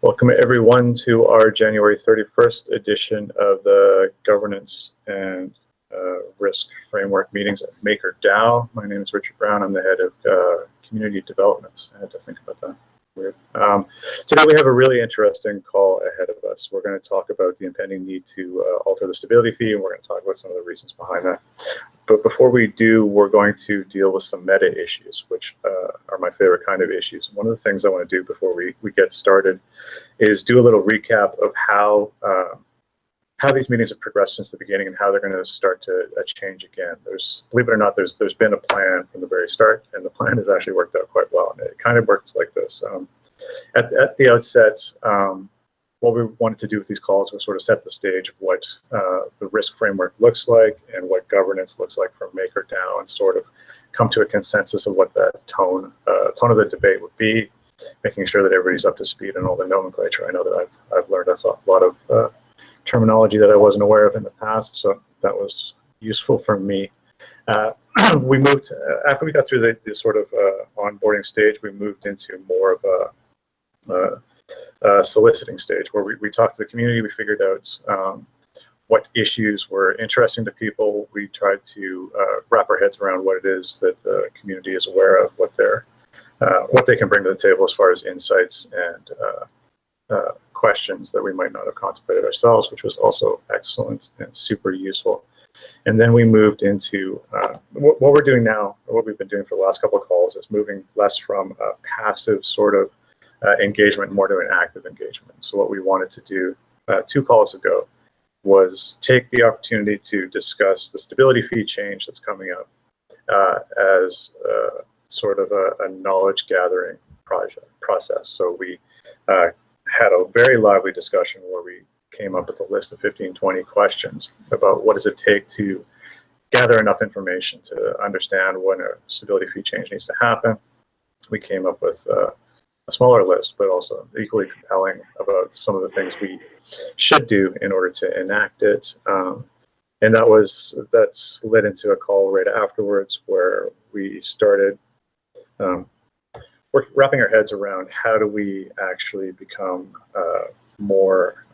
Welcome everyone to our January 31st edition of the Governance and Risk Framework meetings at MakerDAO. My name is Richard Brown. I'm the head of Community Development. I had to think about that. Weird. Today we have a really interesting call ahead of us. We're going to talk about the impending need to alter the stability fee, and we're going to talk about some of the reasons behind that. But before we do, we're going to deal with some meta issues, which are my favorite kind of issues. One of the things I want to do before we get started is do a little recap of how these meetings have progressed since the beginning and how they're going to start to change again. Believe it or not, there's been a plan from the very start, and the plan has actually worked out quite well. And it kind of works like this. At the outset, what we wanted to do with these calls was sort of set the stage of what the risk framework looks like and what governance looks like from MakerDAO, and sort of come to a consensus of what that tone of the debate would be, making sure that everybody's up to speed on all the nomenclature. I know that I've learned a lot of terminology that I wasn't aware of in the past, so that was useful for me. We moved, after we got through the sort of onboarding stage, we moved into more of a soliciting stage where we talked to the community. We figured out what issues were interesting to people. We tried to wrap our heads around what it is that the community is aware of, what they can bring to the table as far as insights and questions that we might not have contemplated ourselves, which was also excellent and super useful. And then we moved into what we're doing now, or what we've been doing for the last couple of calls, is moving less from a passive sort of engagement more to an active engagement. So what we wanted to do 2 calls ago was take the opportunity to discuss the stability fee change that's coming up as sort of a knowledge gathering process. So we had a very lively discussion where we came up with a list of 15, 20 questions about what does it take to gather enough information to understand when a stability fee change needs to happen. We came up with a smaller list, but also equally compelling about some of the things we should do in order to enact it. And that's led into a call right afterwards where we started we're wrapping our heads around how do we actually become more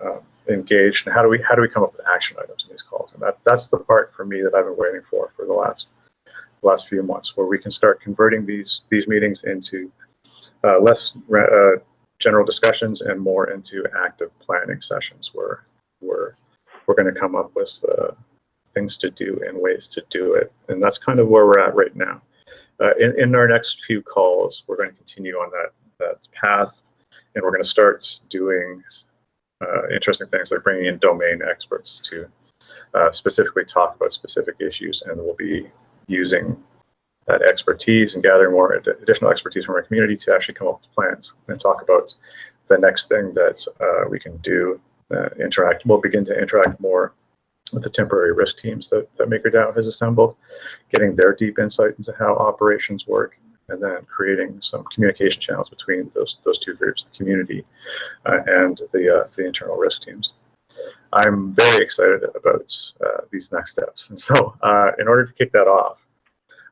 engaged, and how do we come up with action items in these calls. And that's the part for me that I've been waiting for the last few months, where we can start converting these meetings into less general discussions and more into active planning sessions where we're going to come up with things to do and ways to do it. And that's kind of where we're at right now. In our next few calls, we're going to continue on that path, and we're going to start doing interesting things like bringing in domain experts to specifically talk about specific issues, and we'll be using that expertise and gathering more additional expertise from our community to actually come up with plans and talk about the next thing that we can do. We'll begin to interact more with the temporary risk teams that MakerDAO has assembled, getting their deep insight into how operations work, and then creating some communication channels between those 2 groups, the community and the internal risk teams. I'm very excited about these next steps. And so in order to kick that off,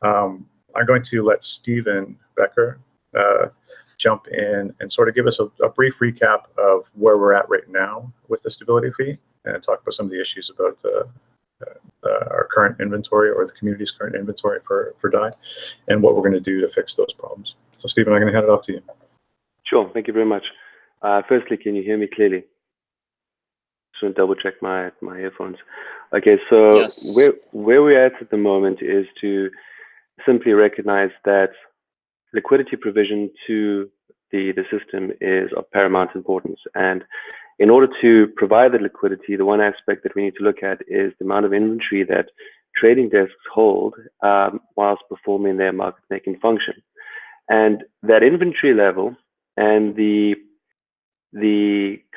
I'm going to let Stephen Becker jump in and sort of give us a brief recap of where we're at right now with the stability fee, and talk about some of the issues about our current inventory, or the community's current inventory for DAI, and what we're going to do to fix those problems. So Stephen, I'm going to hand it off to you. Sure, thank you very much. Firstly, can you hear me clearly? Just want to double check my earphones. Okay, so yes. Where we're at the moment is to simply recognize that liquidity provision to the system is of paramount importance. And in order to provide the liquidity, the one aspect that we need to look at is the amount of inventory that trading desks hold whilst performing their market making function. And that inventory level and the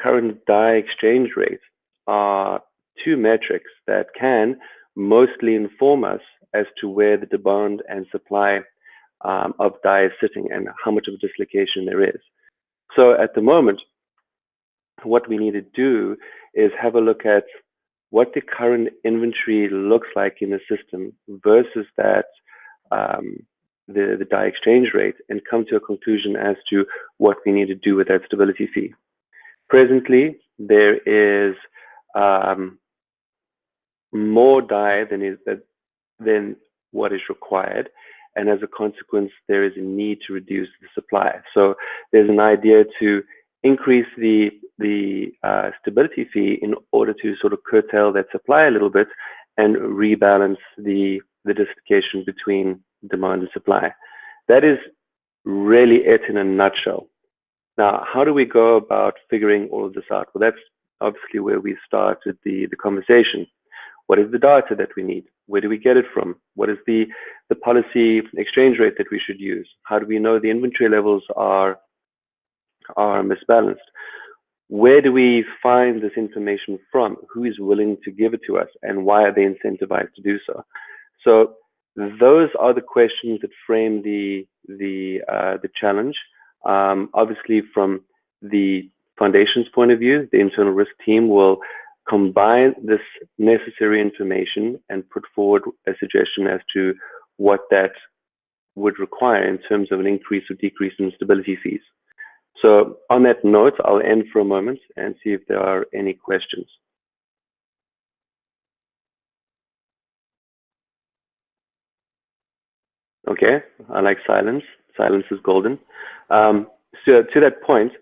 current DAI exchange rate are 2 metrics that can mostly inform us as to where the demand and supply of DAI is sitting and how much of a dislocation there is. So at the moment, what we need to do is have a look at what the current inventory looks like in the system versus that the DAI exchange rate, and come to a conclusion as to what we need to do with that stability fee. Presently, there is more dye than what is required, and as a consequence, there is a need to reduce the supply. So there's an idea to increase the stability fee in order to sort of curtail that supply a little bit and rebalance the dislocation between demand and supply. That is really it in a nutshell. Now, how do we go about figuring all of this out? Well, that's obviously where we started the conversation. What is the data that we need? Where do we get it from? What is the policy exchange rate that we should use? How do we know the inventory levels are misbalanced? Where do we find this information from? Who is willing to give it to us, and why are they incentivized to do so? So those are the questions that frame the challenge. Obviously, from the foundation's point of view, the internal risk team will combine this necessary information and put forward a suggestion as to what that would require in terms of an increase or decrease in stability fees. So on that note, I'll end for a moment and see if there are any questions. Okay, I like silence. Silence is golden. So to that point,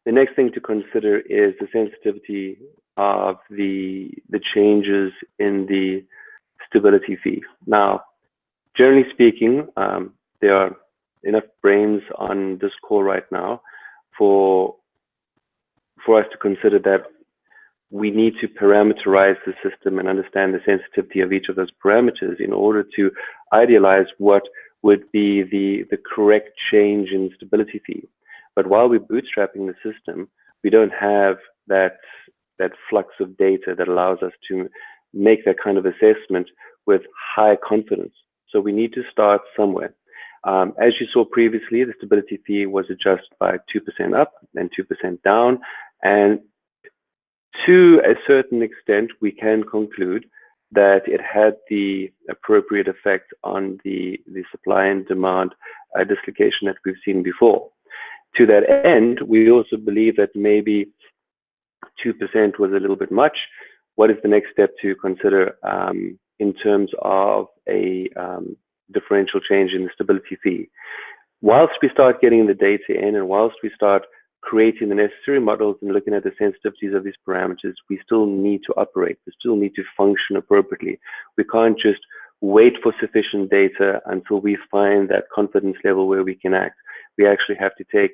the next thing to consider is the sensitivity of the changes in the stability fee. Now, generally speaking, there are enough brains on this call right now for us to consider that we need to parameterize the system and understand the sensitivity of each of those parameters in order to idealize what would be the correct change in stability fee. But while we're bootstrapping the system, we don't have that flux of data that allows us to make that kind of assessment with high confidence. So we need to start somewhere. As you saw previously, the stability fee was adjusted by 2% up and 2% down. And to a certain extent, we can conclude that it had the appropriate effect on the supply and demand dislocation that we've seen before. To that end, we also believe that maybe 2% was a little bit much. What is the next step to consider in terms of a differential change in the stability fee? Whilst we start getting the data in and whilst we start creating the necessary models and looking at the sensitivities of these parameters, we still need to operate. We still need to function appropriately. We can't just wait for sufficient data until we find that confidence level where we can act. We actually have to take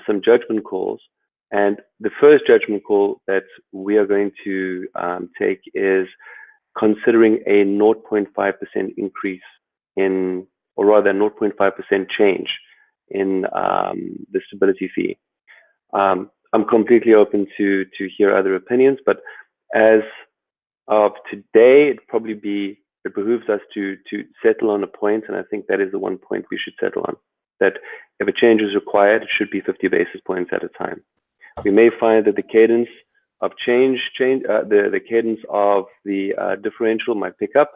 some judgment calls. And the first judgment call that we are going to take is considering a 0.5% increase in, or rather 0.5% change in the stability fee. I'm completely open to hear other opinions, but as of today, it behooves us to settle on a point, and I think that is the one point we should settle on, that if a change is required, it should be 50 basis points at a time. We may find that the cadence of the cadence of the differential might pick up,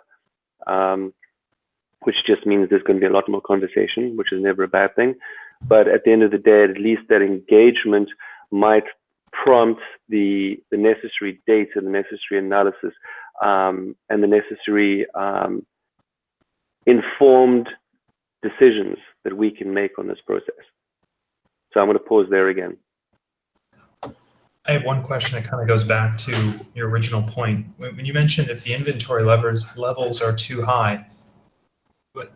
which just means there's going to be a lot more conversation, which is never a bad thing. But at the end of the day, at least that engagement might prompt the necessary data, the necessary analysis, and the necessary informed decisions that we can make on this process. So I'm going to pause there again. I have one question that kind of goes back to your original point. When you mentioned if the inventory levels are too high, but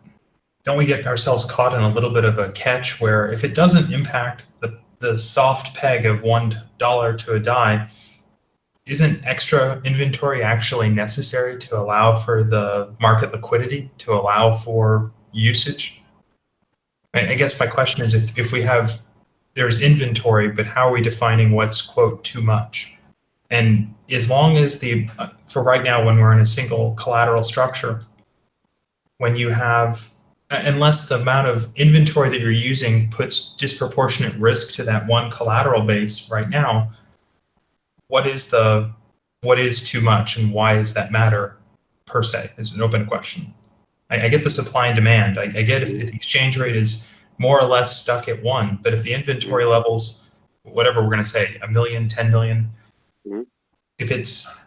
don't we get ourselves caught in a little bit of a catch where if it doesn't impact the soft peg of $1 to a DAI, isn't extra inventory actually necessary to allow for the market liquidity, to allow for usage? I guess my question is if we have, there's inventory, but how are we defining what's, quote, too much? And as long as for right now, when we're in a single collateral structure, when you have, unless the amount of inventory that you're using puts disproportionate risk to that one collateral base right now, what is too much and why does that matter per se? Is an open question. I get the supply and demand. I get if the exchange rate is more or less stuck at 1, but if the inventory levels, whatever we're going to say, 1 million, 10 million. Mm-hmm. If it's,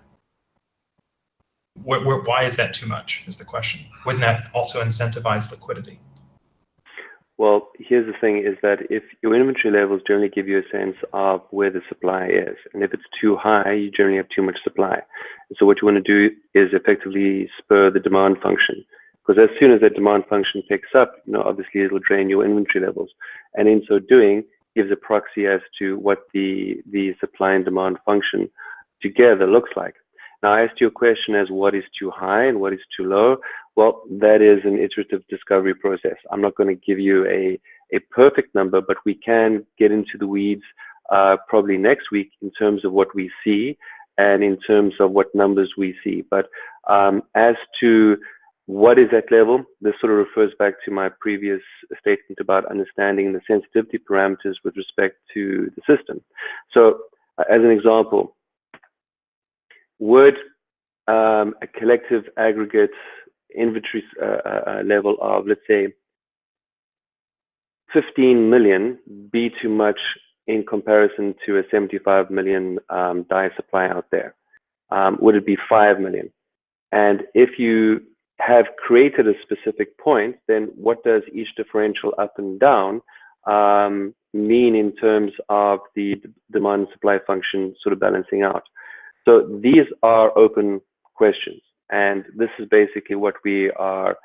why is that too much is the question. Wouldn't that also incentivize liquidity? Well, here's the thing, is that if your inventory levels generally give you a sense of where the supply is, and if it's too high, you generally have too much supply. And so what you want to do is effectively spur the demand function, because as soon as that demand function picks up, obviously it'll drain your inventory levels, and in so doing gives a proxy as to what the supply and demand function together looks like. Now, as to your question as what is too high and what is too low, well, that is an iterative discovery process. I'm not going to give you a perfect number, but we can get into the weeds probably next week in terms of what we see and in terms of what numbers we see. But as to what is that level, this sort of refers back to my previous statement about understanding the sensitivity parameters with respect to the system. So as an example, would a collective aggregate inventory level of, let's say, 15 million be too much in comparison to a 75 million die supply out there? Would it be 5 million? And if you have created a specific point, then what does each differential up and down mean in terms of the demand and supply function sort of balancing out? So these are open questions, and this is basically what we are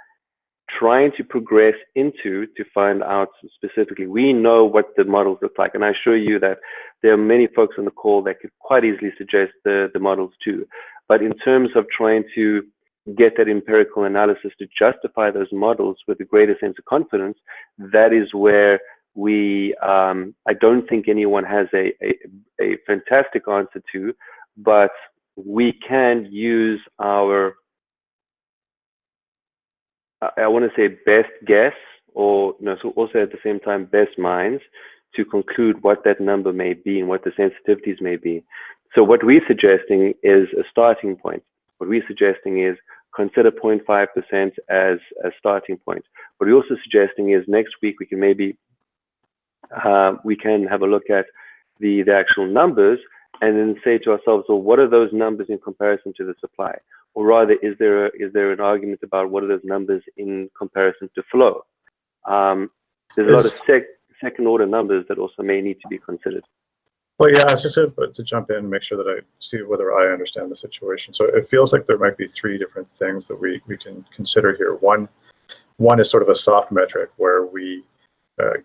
trying to progress into to find out specifically. We know what the models look like, and I assure you that there are many folks on the call that could quite easily suggest the models too. But in terms of trying to get that empirical analysis to justify those models with a greater sense of confidence, that is where we, I don't think anyone has a fantastic answer to, but we can use our, I want to say best guess, or so also at the same time best minds, to conclude what that number may be and what the sensitivities may be. So what we're suggesting is a starting point. What we're suggesting is consider 0.5% as a starting point. What we're also suggesting is next week we can maybe we can have a look at the actual numbers and then say to ourselves, well, what are those numbers in comparison to the supply? Or rather, is there an argument about what are those numbers in comparison to flow? There's a lot of second order numbers that also may need to be considered. Well, yeah, so to jump in and make sure that I see whether I understand the situation. So it feels like there might be three different things that we can consider here. One is sort of a soft metric where we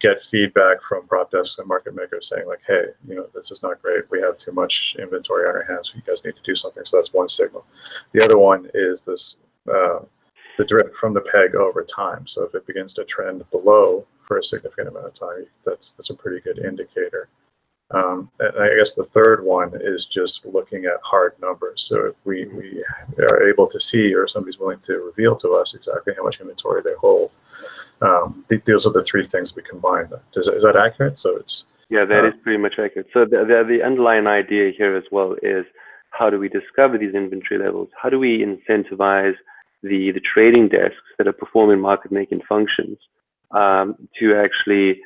get feedback from prop desks and market makers saying like, hey, this is not great. We have too much inventory on our hands. So you guys need to do something. So that's one signal. The other one is this, the drift from the peg over time. So if it begins to trend below for a significant amount of time, that's a pretty good indicator. And I guess the third one is just looking at hard numbers. So if we are able to see, or somebody's willing to reveal to us exactly how much inventory they hold, those are the three things we combine. Is that accurate? So it's that is pretty much accurate. So the underlying idea here as well is, how do we discover these inventory levels? How do we incentivize the trading desks that are performing market making functions to actually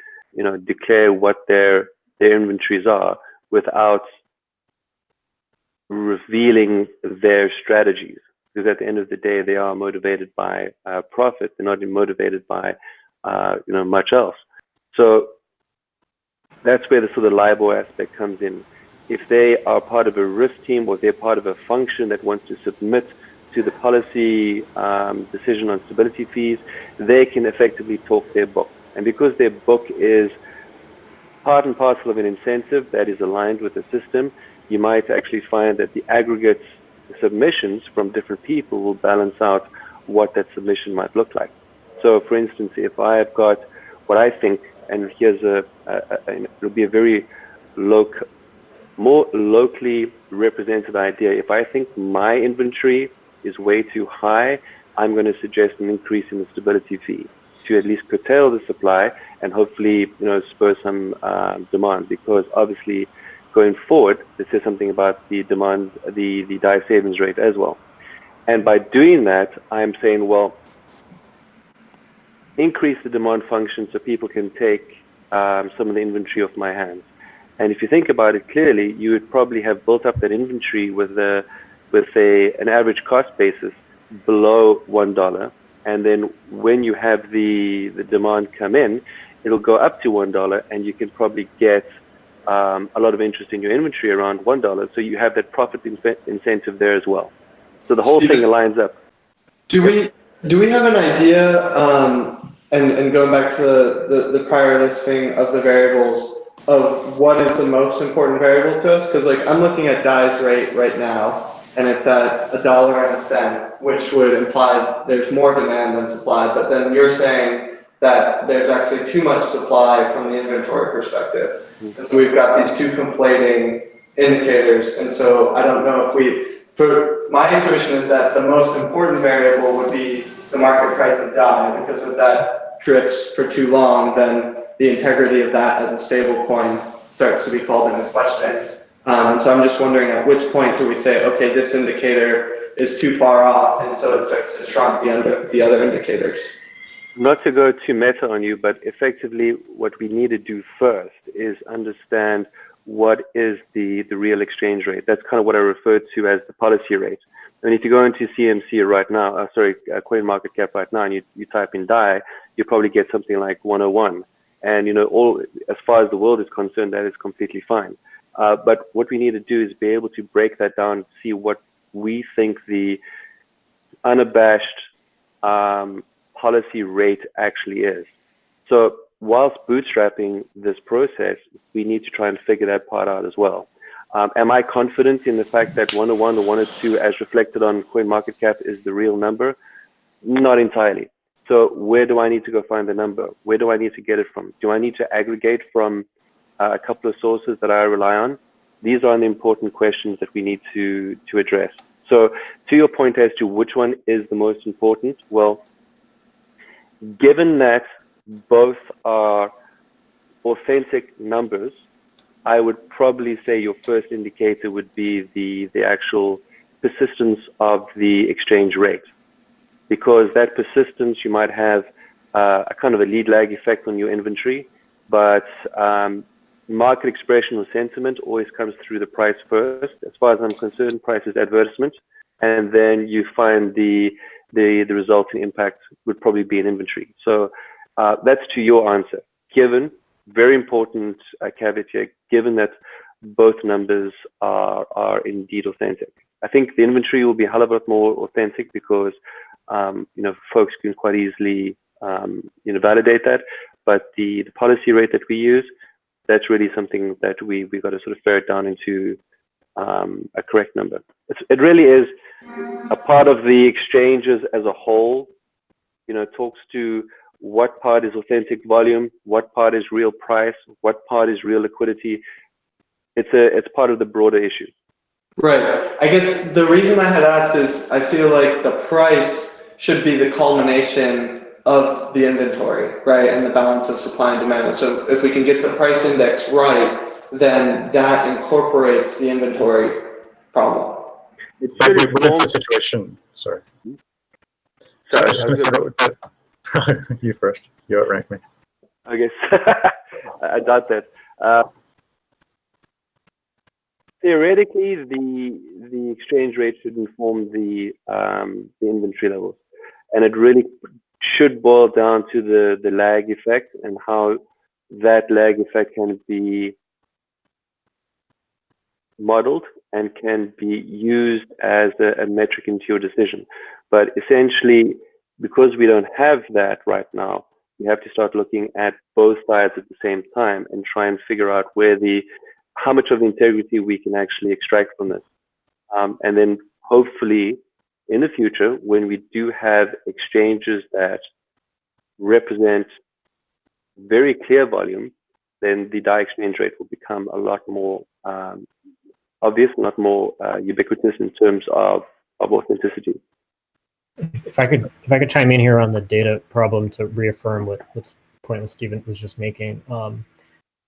declare what their inventories are without revealing their strategies? Because at the end of the day, they are motivated by profit. They're not motivated by much else. So that's where the sort of LIBOR aspect comes in. If they are part of a risk team, or they're part of a function that wants to submit to the policy decision on stability fees, they can effectively talk their book. And because their book is part and parcel of an incentive that is aligned with the system, you might actually find that the aggregate submissions from different people will balance out what that submission might look like. So for instance, if I have got what I think, and here's it'll be a very more locally represented idea. If I think my inventory is way too high, I'm going to suggest an increase in the stability fee to at least curtail the supply and hopefully spur some demand, because obviously going forward this says something about the demand, the die savings rate as well. And by doing that, I'm saying, well, increase the demand function so people can take some of the inventory off my hands. And if you think about it clearly, you would probably have built up that inventory with an average cost basis below $1. And then when you have the demand come in, it'll go up to $1, and you can probably get a lot of interest in your inventory around $1. So you have that profit incentive there as well. So the whole thing aligns up. Do we have an idea, and going back to the prior listing of the variables, of what is the most important variable to us? Because like I'm looking at DAI's rate right now, and it's at $1.01, which would imply there's more demand than supply. But then you're saying that there's actually too much supply from the inventory perspective. And so we've got these two conflating indicators, and so I don't know if my intuition is that the most important variable would be the market price of DAI, because if that drifts for too long, then the integrity of that as a stable coin starts to be called into question. So I'm just wondering, at which point do we say, okay, this indicator is too far off, and so it starts to trump the other indicators? Not to go too meta on you, but effectively what we need to do first is understand what is the real exchange rate. That's kind of what I refer to as the policy rate. And if you go into CMC right now, CoinMarketCap right now, and you type in DAI, you probably get something like 101. And as far as the world is concerned, that is completely fine. But what we need to do is be able to break that down and see what we think the unabashed policy rate actually is. So whilst bootstrapping this process, we need to try and figure that part out as well. Am I confident in the fact that 101 or 102, as reflected on CoinMarketCap, is the real number? Not entirely. So where do I need to go find the number? Where do I need to get it from? Do I need to aggregate from a couple of sources that I rely on? These are the important questions that we need to address. So to your point as to which one is the most important, well, given that both are authentic numbers, I would probably say your first indicator would be the actual persistence of the exchange rate. Because that persistence, you might have a kind of a lead lag effect on your inventory, but market expression or sentiment always comes through the price first. As far as I'm concerned, price is advertisement, and then you find the resulting impact would probably be in inventory. So that's to your answer. Given, very important caveat here, given that both numbers are indeed authentic. I think the inventory will be a hell of a lot more authentic because folks can quite easily validate that. But the policy rate that we use, that's really something that we've got to sort of ferret down into a correct number. It really is a part of the exchanges as a whole. Talks to what part is authentic volume, what part is real price, what part is real liquidity. It's part of the broader issue. Right. I guess the reason I had asked is I feel like the price should be the culmination of the inventory, right, and the balance of supply and demand. So if we can get the price index right, then that incorporates the inventory problem. It should with the situation. Sorry. You first. You outrank me. I guess I doubt that. Theoretically, the exchange rate should inform the inventory levels, and it really should boil down to the lag effect and how that lag effect can be modeled and can be used as a metric into your decision. But essentially, because we don't have that right now, we have to start looking at both sides at the same time and try and figure out how much of the integrity we can actually extract from this. And then hopefully in the future, when we do have exchanges that represent very clear volume, then the DAI exchange rate will become a lot more obvious, a lot more ubiquitous in terms of authenticity. If I could chime in here on the data problem to reaffirm what's point that Stephen was just making.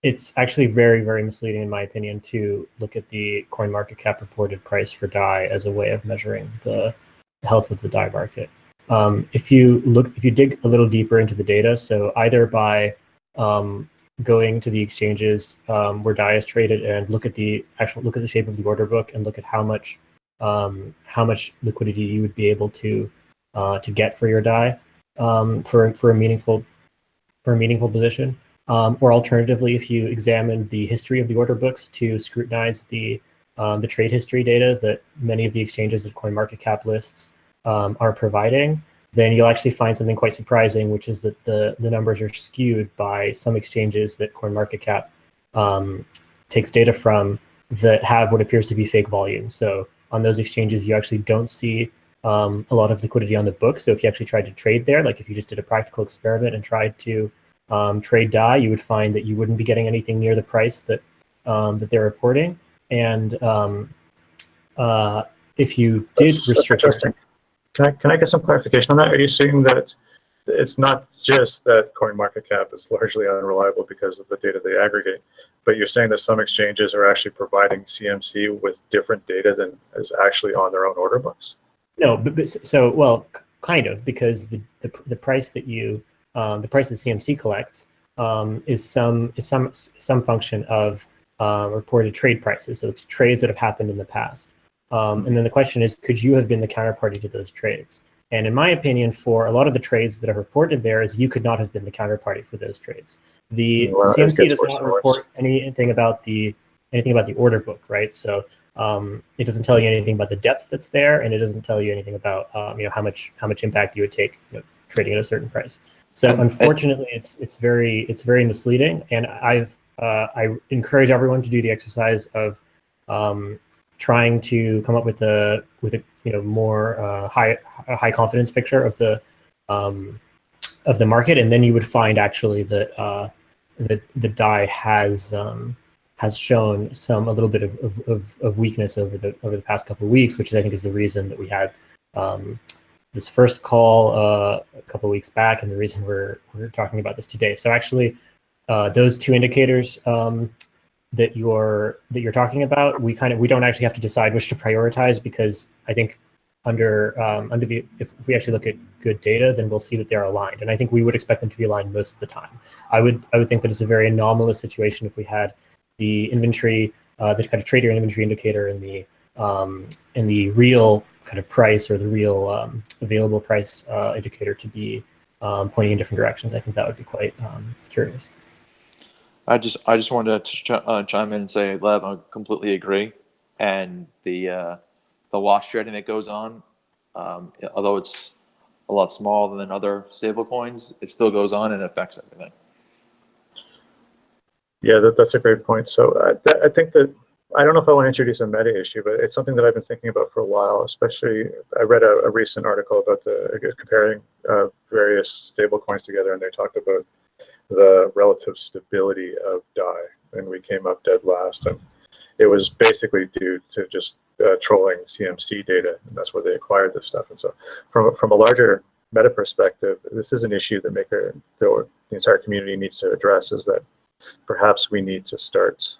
It's actually very, very misleading, in my opinion, to look at the CoinMarketCap reported price for DAI as a way of measuring the health of the DAI market. If you dig a little deeper into the data, so either by going to the exchanges where DAI is traded and look at the shape of the order book and look at how much liquidity you would be able to get for your DAI for a meaningful position. Or alternatively, if you examine the history of the order books to scrutinize the trade history data that many of the exchanges that CoinMarketCap lists are providing, then you'll actually find something quite surprising, which is that the numbers are skewed by some exchanges that CoinMarketCap takes data from that have what appears to be fake volume. So on those exchanges, you actually don't see a lot of liquidity on the book. So if you actually tried to trade there, like if you just did a practical experiment and tried to trade DAI, you would find that you wouldn't be getting anything near the price that they're reporting. And if you did restrict, can I get some clarification on that? Are you saying that it's not just that CoinMarketCap is largely unreliable because of the data they aggregate, but you're saying that some exchanges are actually providing CMC with different data than is actually on their own order books? No, so well, kind of, because the price that the price that CMC collects is some function of reported trade prices. So it's trades that have happened in the past. And then the question is, could you have been the counterparty to those trades? And in my opinion, for a lot of the trades that are reported there, is you could not have been the counterparty for those trades. The CMC does not report anything about the order book, right? So it doesn't tell you anything about the depth that's there, and it doesn't tell you anything about how much impact you would take trading at a certain price. So unfortunately, it's very misleading, and I encourage everyone to do the exercise of trying to come up with a more high confidence picture of the market, and then you would find actually that the DAI has shown a little bit of weakness over the past couple of weeks, which I think is the reason that we had this first call a couple of weeks back, and the reason we're talking about this today. So actually, those two indicators that you're talking about, we don't actually have to decide which to prioritize, because I think if we actually look at good data, then we'll see that they're aligned, and I think we would expect them to be aligned most of the time. I would think that it's a very anomalous situation if we had the inventory, the kind of trader inventory indicator in the real kind of price, or the real available price indicator to be pointing in different directions. I think that would be quite curious. I just wanted to chime in and say, Lev, I completely agree. And the wash trading that goes on, although it's a lot smaller than other stable coins, it still goes on and affects everything. Yeah, that's a great point. So I think that, I don't know if I want to introduce a meta issue, but it's something that I've been thinking about for a while. Especially, I read a recent article about comparing various stable coins together, and they talked about the relative stability of DAI, and we came up dead last, and it was basically due to just trolling CMC data, and that's where they acquired this stuff. And so from a larger meta perspective, this is an issue that the entire community needs to address, is that perhaps we need to start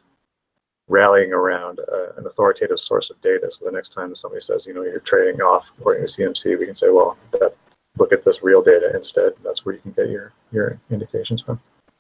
rallying around an authoritative source of data. So the next time somebody says, you're trading off according to CMC, we can say, well, look at this real data instead. That's where you can get your indications from.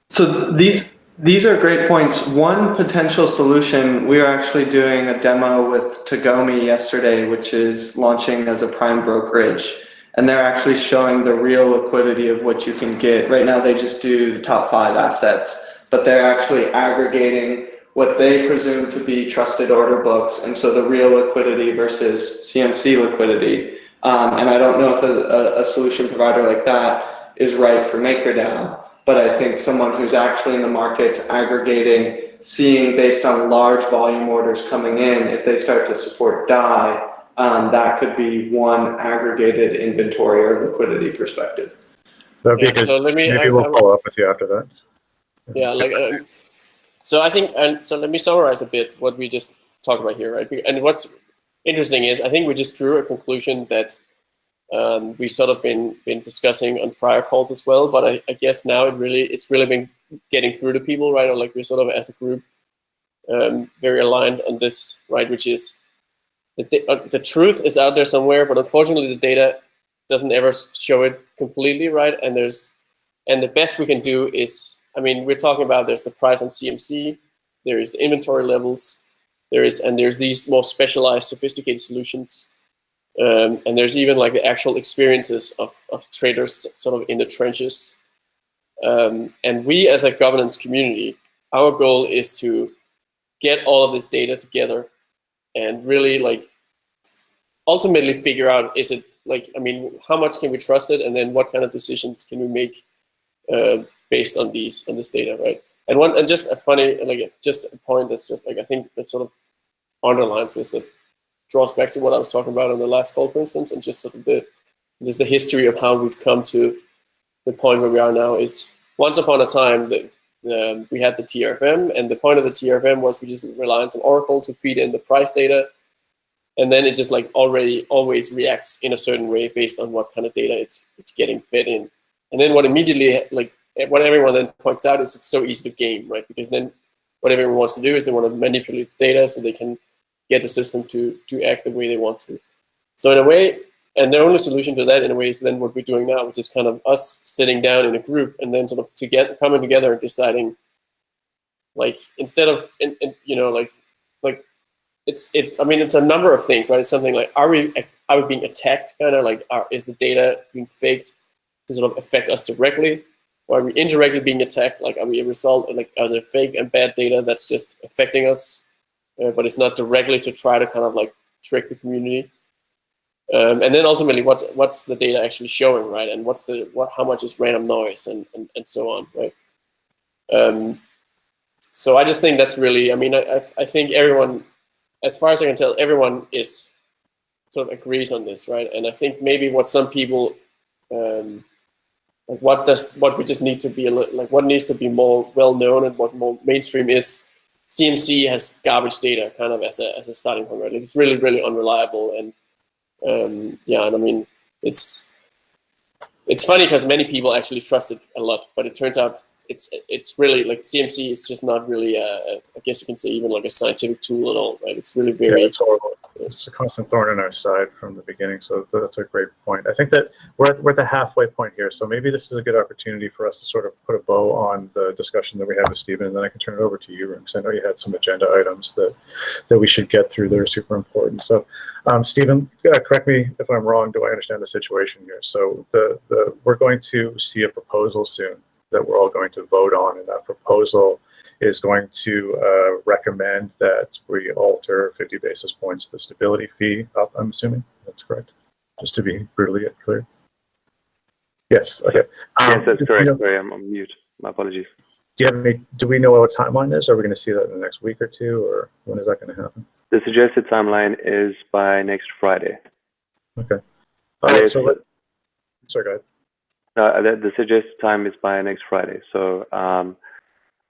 So these are great points. One potential solution, we are actually doing a demo with Tagomi yesterday, which is launching as a prime brokerage. And they're actually showing the real liquidity of what you can get. Right now, they just do the top 5 assets, but they're actually aggregating what they presume to be trusted order books. And so the real liquidity versus CMC liquidity. And I don't know if a solution provider like that is right for MakerDAO, but I think someone who's actually in the markets aggregating, seeing based on large volume orders coming in, if they start to support DAI, that could be one aggregated inventory or liquidity perspective. That'd be good. So maybe we'll follow up with you after that. Yeah, so I think, and so let me summarize a bit what we just talked about here, right? And what's interesting is, I think we just drew a conclusion that we sort of been discussing on prior calls as well, but I guess now it's really been getting through to people, right? Or like we're sort of as a group very aligned on this, right? Which is the truth is out there somewhere, but unfortunately the data doesn't ever show it completely, right? And the best we can do is I mean, we're talking about there's the price on CMC, there is the inventory levels, there's these more specialized, sophisticated solutions, and there's even like the actual experiences of traders sort of in the trenches. And we as a governance community, our goal is to get all of this data together and really like ultimately figure out, is it like, I mean, how much can we trust it, and then what kind of decisions can we make based on this data, right? And just a funny, like just a point that's just like, I think that sort of underlines this, that draws back to what I was talking about on the last call, for instance, and just sort of the history of how we've come to the point where we are now. Is once upon a time that we had the TRFM, and the point of the TRFM was we just relied on Oracle to feed in the price data, and then it just like always reacts in a certain way based on what kind of data it's getting fed in. And then what everyone then points out is it's so easy to game, right? Because then what everyone wants to do is they want to manipulate the data so they can get the system to act the way they want to. So in a way, and the only solution to that in a way is then what we're doing now, which is kind of us sitting down in a group and then sort of coming together and deciding, like, instead of, you know, like it's I mean, it's a number of things, right? It's something like, are we being attacked, kind of like, is the data being faked to sort of affect us directly? Or are we indirectly being attacked? Like, are we a result, like, are there fake and bad data that's just affecting us, but it's not directly to try to kind of like trick the community? And then ultimately, what's the data actually showing, right? And how much is random noise and so on, right? So I just think that's really, I mean, I think everyone, as far as I can tell, everyone is sort of agrees on this, right? And I think maybe what some people, like what we just need to be like, what needs to be more well known and what more mainstream is, CMC has garbage data kind of as a starting point, right? Like, it's really, really unreliable, and yeah, and I mean, it's funny because many people actually trust it a lot, but it turns out it's really like CMC is just not really I guess you can say even like a scientific tool at all, right? It's really very, yeah, it's horrible. It's a constant thorn in our side from the beginning, so that's a great point. I think that we're at the halfway point here, so maybe this is a good opportunity for us to sort of put a bow on the discussion that we had with Stephen, and then I can turn it over to you, because I know you had some agenda items that we should get through that are super important. So, Stephen, correct me if I'm wrong. Do I understand the situation here? So we're going to see a proposal soon that we're all going to vote on, and that proposal is going to recommend that we alter 50 basis points the stability fee up, I'm assuming. That's correct, just to be brutally clear. Yes, okay. Yes, that's correct. Sorry, I'm on mute. My apologies. Do we know what timeline is? Are we going to see that in the next week or two, or when is that going to happen? The suggested timeline is by next Friday. Okay. All right, so sorry, go ahead. The suggested time is by next Friday. So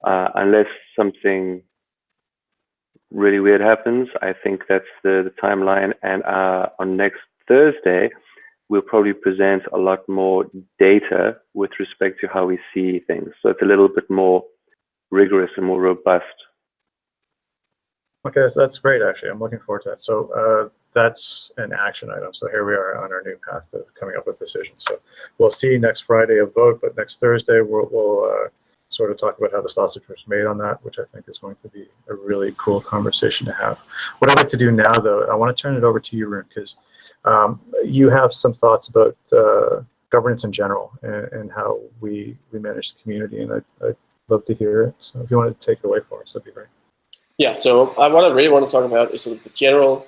unless something really weird happens, I think that's the timeline. And on next Thursday, we'll probably present a lot more data with respect to how we see things. So it's a little bit more rigorous and more robust. Okay, so that's great, actually. I'm looking forward to that. So that's an action item. So here we are on our new path to coming up with decisions. So we'll see next Friday a vote, but next Thursday we'll sort of talk about how the sausage was made on that, which I think is going to be a really cool conversation to have. What I'd like to do now, though, I want to turn it over to you, Rune, because you have some thoughts about governance in general and how we manage the community, and I'd love to hear it. So if you wanted to take it away for us, that'd be great. Yeah, so what I really want to talk about is sort of the general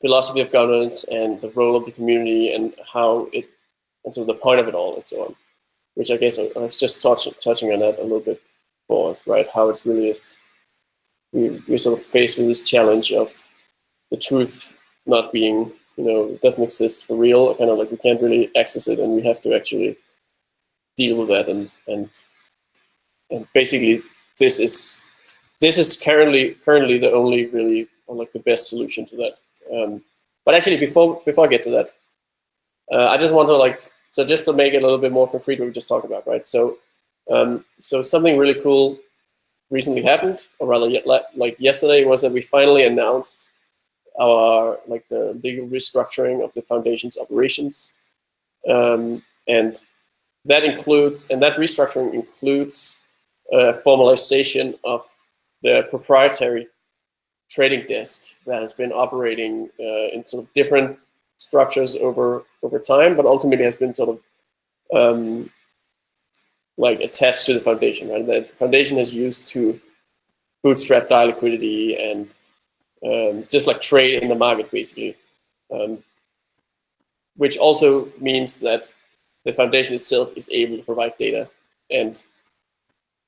philosophy of governance and the role of the community and how it, and sort of the point of it all and so on, which I guess I was just touching on that a little bit for us, right? How it's really is, we're sort of faced with this challenge of the truth not being, you know, it doesn't exist for real, kind of like we can't really access it, and we have to actually deal with that, and basically this is currently the only really, or like the best solution to that. But actually, before I get to that, I just want to so just to make it a little bit more concrete, what we just talked about, right? So, so something really cool recently happened, or rather, like yesterday, was that we finally announced our the legal restructuring of the foundation's operations, and that restructuring includes formalization of the proprietary trading desk that has been operating in sort of different structures over time, but ultimately has been sort of like attached to the foundation, right? That the foundation has used to bootstrap DAI liquidity and just like trade in the market, basically. Which also means that the foundation itself is able to provide data. And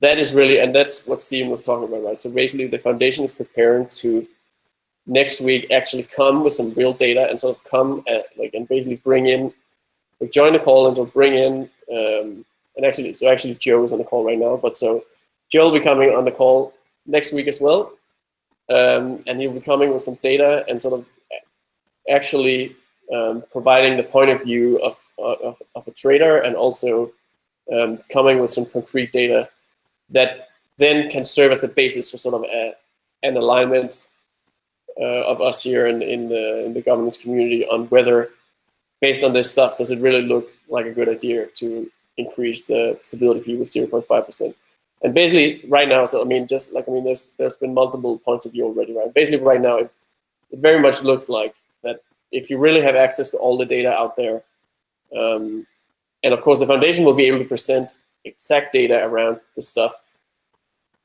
that is really, and that's what Steven was talking about, right? So basically the foundation is preparing to next week actually come with some real data and sort of come at, like, and basically bring in, like, join the call and sort of bring in, and actually Joe is on the call right now, but so Joe will be coming on the call next week as well. And he'll be coming with some data and sort of actually providing the point of view of a trader, and also coming with some concrete data that then can serve as the basis for sort of an alignment of us here in the governance community on whether, based on this stuff, does it really look like a good idea to increase the stability fee with 0.5%. And basically right now, so I mean, just like, I mean, there's been multiple points of view already, right? Basically right now, it very much looks like that if you really have access to all the data out there, and of course the foundation will be able to present exact data around the stuff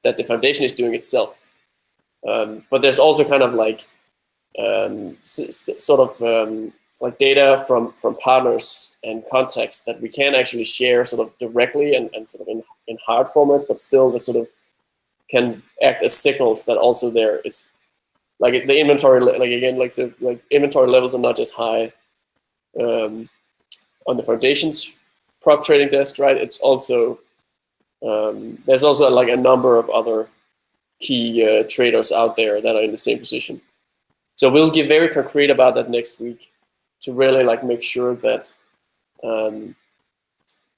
that the foundation is doing itself. But there's also kind of like like data from partners and contacts that we can actually share sort of directly and sort of in hard format, but still that sort of can act as signals that also there is, like, the inventory, like, again, like the inventory levels are not just high on the foundation's prop trading desk, right? It's also there's also like a number of other key traders out there that are in the same position. So we'll get very concrete about that next week to really like make sure that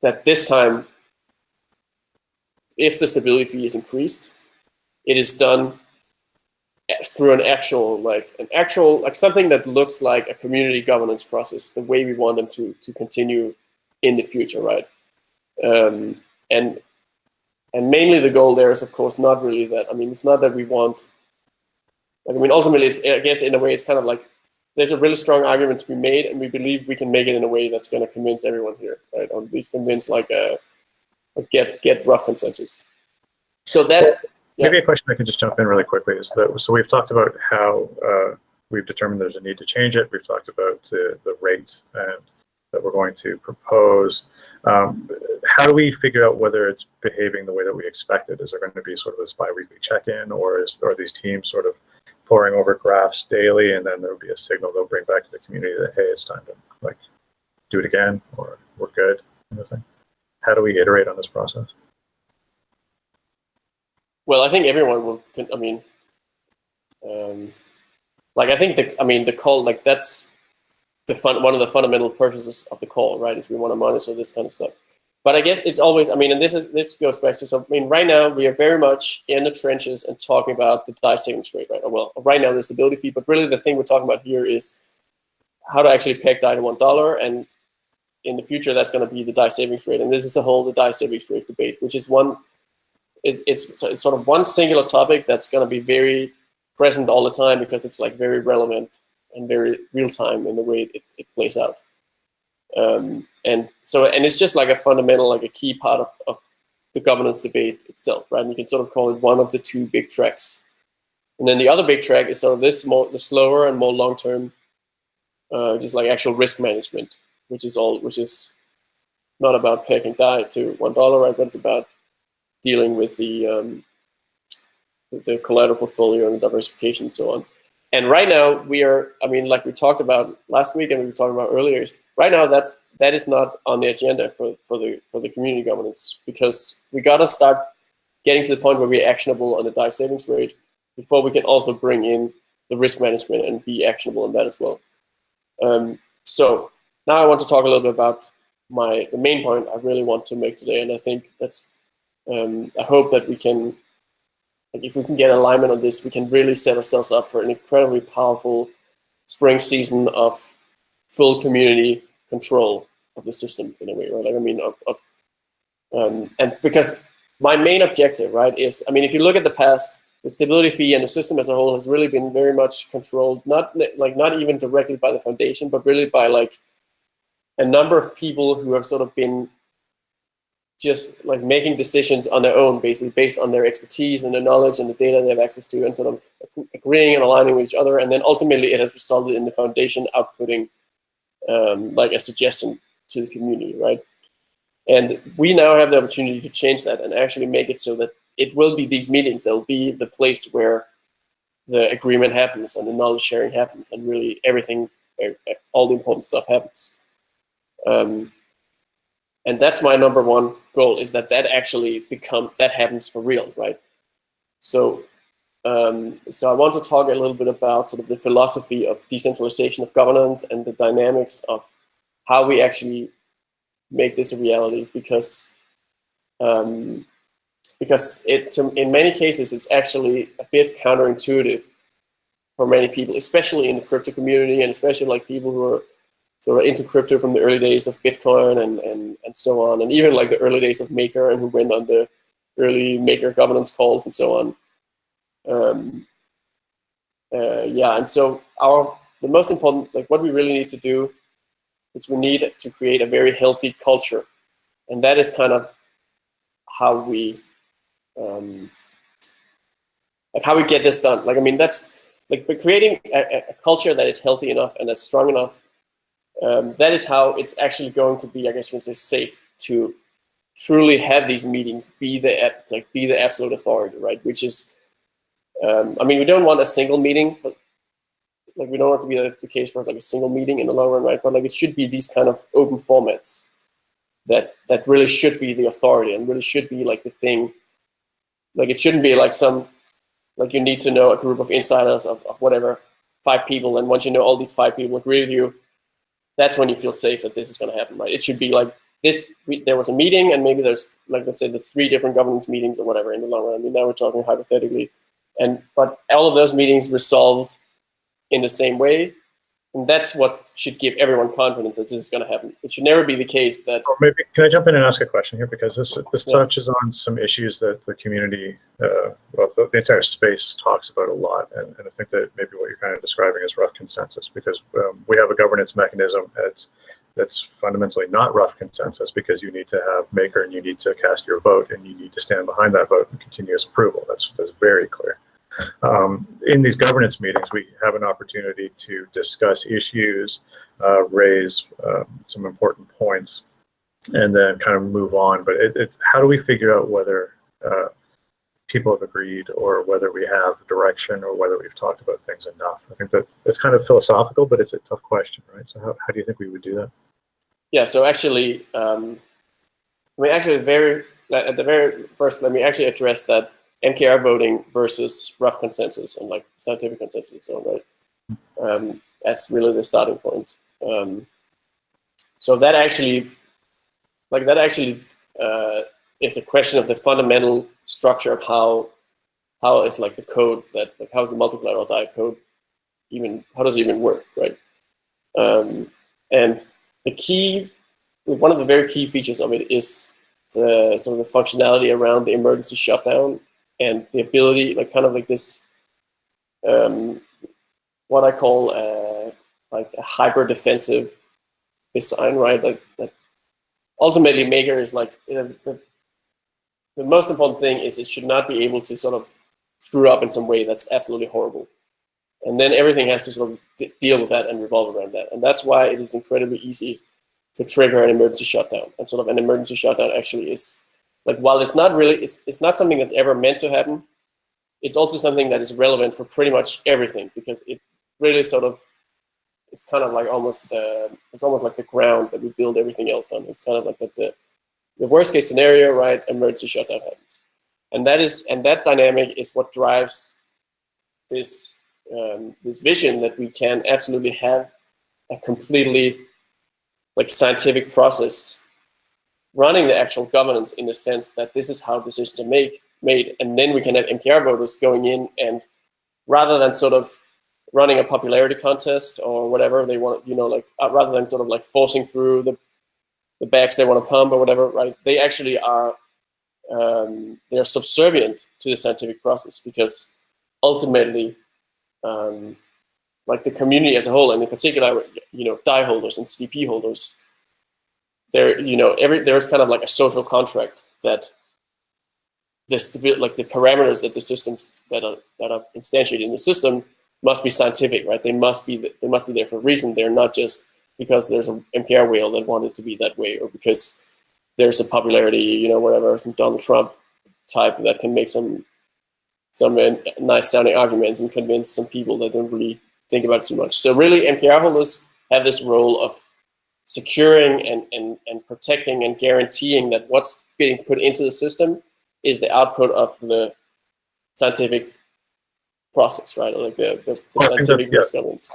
that this time, if the stability fee is increased, it is done through an actual something that looks like a community governance process, the way we want them to continue in the future, right? And mainly the goal there is, of course, not really that. I mean, it's not that we want. I mean, ultimately, it's, I guess, in a way, it's kind of like there's a really strong argument to be made, and we believe we can make it in a way that's going to convince everyone here, right? Or at least convince like a get rough consensus. So that. Yeah. Maybe a question I can just jump in really quickly is that, so we've talked about how we've determined there's a need to change it. We've talked about the rate and that we're going to propose. How do we figure out whether it's behaving the way that we expected? Is there going to be sort of this bi-weekly check-in, or are these teams sort of poring over graphs daily, and then there'll be a signal they'll bring back to the community that, hey, it's time to like do it again, or we're good, kind of thing? How do we iterate on this process? Well, I think everyone will. I mean, like, I think the call, like, that's one of the fundamental purposes of the call, right? Is we want to monitor this kind of stuff. But I guess it's always, I mean, and this goes back to, so I mean, right now we are very much in the trenches and talking about the DAI savings rate, right? Well, right now the stability fee, but really the thing we're talking about here is how to actually peg DAI to $1, and in the future that's going to be the DAI savings rate, and this is the DAI savings rate debate, which is it's sort of one singular topic that's going to be very present all the time, because it's like very relevant and very real time in the way it plays out. And it's just like a fundamental, like a key part of the governance debate itself, right? And you can sort of call it one of the two big tracks. And then the other big track is sort of the slower and more long-term, just like actual risk management, which is not about pegging DAI to $1, right? But it's about dealing with the collateral portfolio and the diversification and so on. And right now we are, I mean, like we talked about last week and we were talking about earlier, right now that is not on the agenda for the community governance, because we got to start getting to the point where we're actionable on the DAI savings rate before we can also bring in the risk management and be actionable on that as well. So now I want to talk a little bit about the main point I really want to make today, and I think that's I hope that we can, like, if we can get alignment on this, we can really set ourselves up for an incredibly powerful spring season of full community control of the system in a way, right? Like, I mean, and because my main objective, right, is, I mean, if you look at the past, the stability fee and the system as a whole has really been very much controlled, not even directly by the foundation, but really by like a number of people who have sort of been just like making decisions on their own, basically based on their expertise and their knowledge and the data they have access to, and sort of agreeing and aligning with each other. And then ultimately it has resulted in the foundation outputting like a suggestion to the community, right? And we now have the opportunity to change that and actually make it so that it will be these meetings that will be the place where the agreement happens and the knowledge sharing happens and really everything, all the important stuff happens. And that's my number one goal, is that actually happens for real, right? So, so I want to talk a little bit about sort of the philosophy of decentralization of governance and the dynamics of how we actually make this a reality, because in many cases it's actually a bit counterintuitive for many people, especially in the crypto community, and especially like people who are sort of into crypto from the early days of Bitcoin and so on, and even like the early days of Maker, and who went on the early Maker governance calls and so on. Yeah, and so the most important, like what we really need to do is we need to create a very healthy culture, and that is kind of how we get this done. Like, I mean, that's like, by creating a culture that is healthy enough and that's strong enough. That is how it's actually going to be, I guess you can say, safe to truly have these meetings be the absolute authority, right? Which is, I mean, we don't want a single meeting, but like we don't want to be the case for like a single meeting in the long run, right? But like it should be these kind of open formats that really should be the authority and really should be like the thing. Like it shouldn't be like like you need to know a group of insiders of whatever, 5 people, and once you know all these 5 people agree with you, that's when you feel safe that this is going to happen, right? It should be like this, there was a meeting, and maybe there's, like, let's say the 3 different governance meetings or whatever in the long run. I mean, now we're talking hypothetically. But all of those meetings resolved in the same way. And that's what should give everyone confidence that this is going to happen. It should never be the case that... Or maybe, can I jump in and ask a question here? Because this touches on some issues that the community, well, the entire space talks about a lot. And I think that maybe what you're kind of describing is rough consensus, because we have a governance mechanism that's fundamentally not rough consensus, because you need to have Maker and you need to cast your vote and you need to stand behind that vote and continuous approval. That's very clear. In these governance meetings, we have an opportunity to discuss issues, raise some important points, and then kind of move on. But it's how do we figure out whether people have agreed, or whether we have direction, or whether we've talked about things enough? I think that it's kind of philosophical, but it's a tough question, right? So how do you think we would do that? Yeah, so actually, I mean, actually, at the very first, let me actually address that MKR voting versus rough consensus and like scientific consensus, so right, that's really the starting point. So that actually, is a question of the fundamental structure of how is like the code that, like, how is the multilateral diet code even, how does it even work, right? And the key, one of the very key features of it is the sort of the functionality around the emergency shutdown, and the ability, like kind of like this, what I call like a hyper defensive design, right? Like ultimately, Maker is like the most important thing is it should not be able to sort of screw up in some way that's absolutely horrible, and then everything has to sort of deal with that and revolve around that, and that's why it is incredibly easy to trigger an emergency shutdown. And sort of an emergency shutdown actually is, like, while it's not really, it's not something that's ever meant to happen, it's also something that is relevant for pretty much everything, because it really sort of, it's kind of like it's almost like the ground that we build everything else on. It's kind of like the worst case scenario, right? Emergency shutdown happens. And that dynamic is what drives this, this vision that we can absolutely have a completely like scientific process running the actual governance, in the sense that this is how decisions are made, and then we can have MPR voters going in, and rather than sort of running a popularity contest or whatever they want, you know, like rather than sort of like forcing through the bags they want to pump or whatever, right? They actually are they're subservient to the scientific process, because ultimately, like the community as a whole, and in particular, DAI holders and CDP holders, there's kind of like a social contract that the parameters that the systems that are instantiated in the system must be scientific, right? They must be there for a reason. They're not just because there's an MKR whale that wanted to be that way, or because there's a popularity, whatever, some Donald Trump type that can make some nice sounding arguments and convince some people that don't really think about it too much. So really, MKR holders have this role of securing and protecting and guaranteeing that what's being put into the system is the output of the scientific process, right? Or like the scientific risk governance.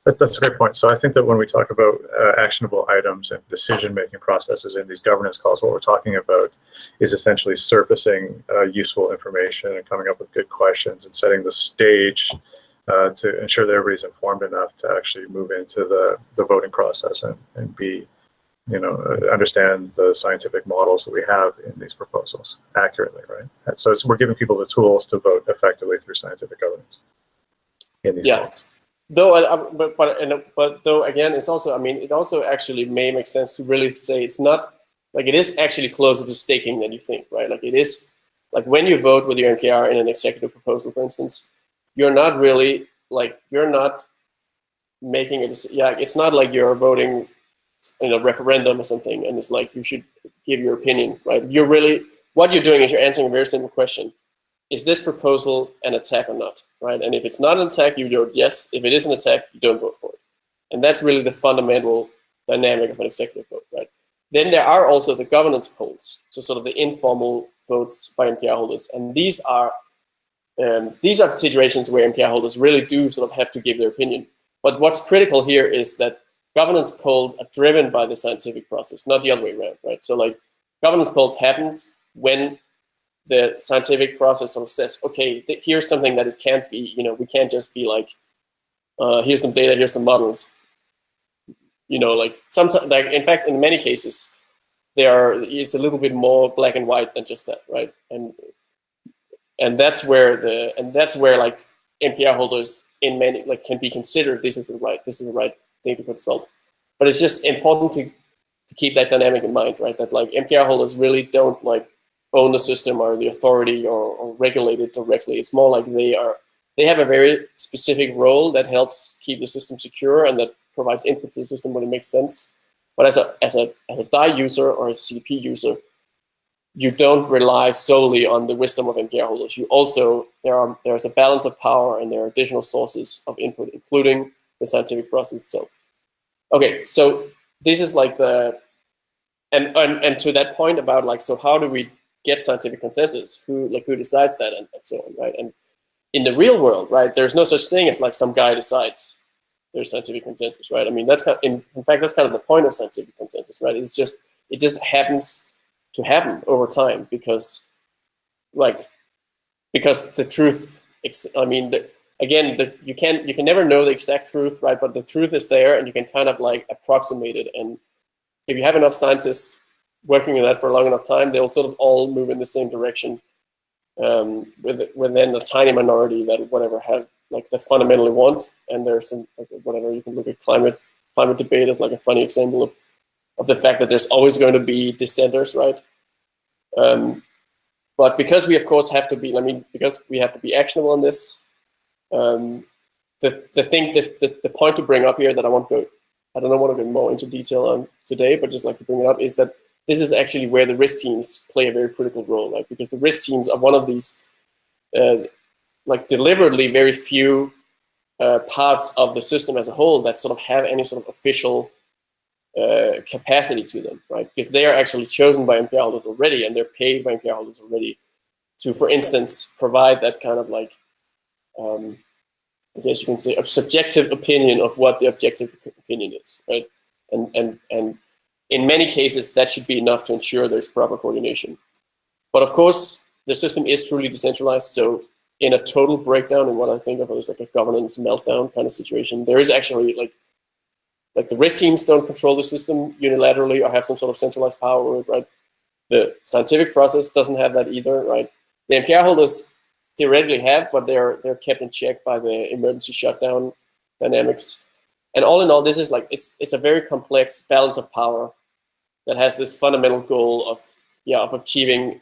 That's a great point. So I think that when we talk about actionable items and decision-making processes in these governance calls, what we're talking about is essentially surfacing useful information and coming up with good questions and setting the stage to ensure that everybody's informed enough to actually move into the voting process and be, understand the scientific models that we have in these proposals accurately, right? And so we're giving people the tools to vote effectively through scientific governance in these calls. Though, but though again, it's also, it also actually may make sense to really say it's not like it is actually closer to staking than you think, right? Like it is, like when you vote with your MKR in an executive proposal, for instance, you're not really you're not making it. It's not like you're voting in a referendum or something, and it's like you should give your opinion, right? What you're doing is you're answering a very simple question: is this proposal an attack or not, right? And if it's not an attack, you vote yes. If it is an attack, you don't vote for it. And that's really the fundamental dynamic of an executive vote, right? Then there are also the governance polls, so sort of the informal votes by MKR holders. And these are situations where MKR holders really do sort of have to give their opinion. But what's critical here is that governance polls are driven by the scientific process, not the other way around, right? So like governance polls happens when the scientific process sort of says, okay, here's something that it can't be, we can't just be like, here's some data, here's some models. Like sometimes, like in fact, in many cases, it's a little bit more black and white than just that, right? And that's where like MKR holders in many can be considered this is the right thing to consult. But it's just important to keep that dynamic in mind, right? That like MKR holders really don't own the system or the authority or regulate it directly. It's more like they have a very specific role that helps keep the system secure and that provides input to the system when it makes sense. But as a DAI user or a CDP user, you don't rely solely on the wisdom of MKR holders. You also, there's a balance of power and there are additional sources of input, including the scientific process itself. Okay, so this is like and to that point about so how do we get scientific consensus? Who decides that and so on, right? And in the real world, right, there's no such thing as some guy decides there's scientific consensus, right? That's in fact that's kind of the point of scientific consensus, right? It just happens to happen over time because the truth. You can never know the exact truth, right? But the truth is there, and you can kind of approximate it. And if you have enough scientists working on that for a long enough time, they'll sort of all move in the same direction. Within a tiny minority that have that fundamentally want, and there's some whatever you can look at climate debate as a funny example of the fact that there's always going to be dissenters, right? But because we of course have to be, because we have to be actionable on this, the point to bring up here that I don't want to go more into detail on today, but just like to bring it up is that this is actually where the risk teams play a very critical role, right? Because the risk teams are one of these, deliberately very few parts of the system as a whole that sort of have any sort of official capacity to them, right? Because they are actually chosen by MKR holders already, and they're paid by MKR holders already to, for instance, provide that kind of I guess you can say a subjective opinion of what the objective opinion is, right? And in many cases, that should be enough to ensure there's proper coordination. But of course, the system is truly decentralized. So in a total breakdown in what I think of as a governance meltdown kind of situation, there is actually the risk teams don't control the system unilaterally or have some sort of centralized power over it, right? The scientific process doesn't have that either, right? The MPR holders theoretically have, but they're kept in check by the emergency shutdown dynamics. And all in all, this is like it's a very complex balance of power that has this fundamental goal of achieving